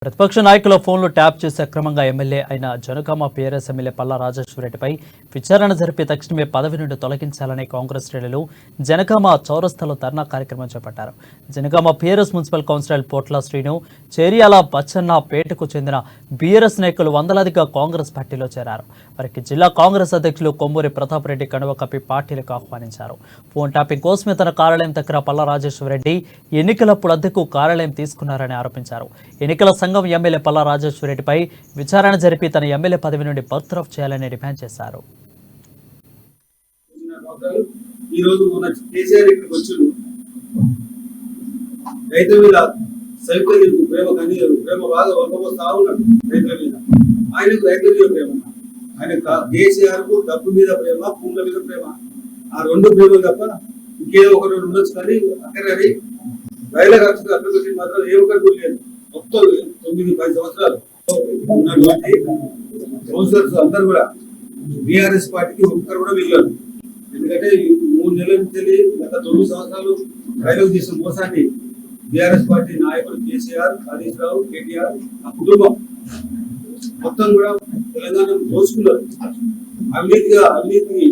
ప్రతిపక్ష నాయకుల ఫోన్లు ట్యాప్ చేసి అక్రమంగా ఎమ్మెల్యే అయిన జనగామ పీఆర్ఎస్ ఎమ్మెల్యే పల్లా రాజేశ్వరరెడ్డిపై విచారణ జరిపి తక్షణమే పదవి నుండి తొలగించాలని కాంగ్రెస్ శ్రేణులు జనగామ చౌరస్తాలో ధర్నా కార్యక్రమం చేపట్టారు. Janagama PRS municipal councillor Potla Srinu, Cheriyala బచ్చన్న పేటకు చెందిన బీఆర్ఎస్ నాయకులు వందలాదిగా కాంగ్రెస్ పార్టీలో చేరారు. వారికి జిల్లా కాంగ్రెస్ అధ్యక్షులు కొమ్మూరి ప్రతాప్ రెడ్డి కనువ కప్పి పార్టీలకు ఆహ్వానించారు. ఫోన్ ట్యాపింగ్ కోసమే తన కార్యాలయం దగ్గర పల్లా రాజేశ్వరరెడ్డి ఎన్నికలప్పుడు అద్దెకు కార్యాలయం తీసుకున్నారని ఆరోపించారు. ఎన్నికల సంఘం ఎమ్మెల్యే పల్లా రాజేశ్వరరెడ్డిపై విచారణ జరిపి తన ఎమ్మెల్యే పదవి నుండి బర్తరఫ్ చేయాలని డిమాండ్ చేశారు. డబ్బు మీద ప్రేమ, భూముల మీద ప్రేమ, ఆ రెండు ప్రేమలు తప్ప ఇంకేదో ఒకటి ఉండొచ్చు. కానీ అక్కడ రైల ఖర్చుకు అక్కడ మాత్రం ఏ ఒక్కటి లేదు. మొత్తం 9-10 సంవత్సరాలు ఉన్నటువంటి కౌన్సిలర్స్ అందరూ కూడా బీఆర్ఎస్ పార్టీకి ఒక్కరు కూడా వెళ్ళారు. ఎందుకంటే 3 నెలల నుంచి గత 9 సంవత్సరాలు రైతులకు చేసిన మోసాన్ని బీఆర్ఎస్ పార్టీ నాయకులు కేసీఆర్, హరీష్ రావు, కేటీఆర్, ఆ కుటుంబం మొత్తం కూడా తెలంగాణ దోచుకున్నారు. అవినీతి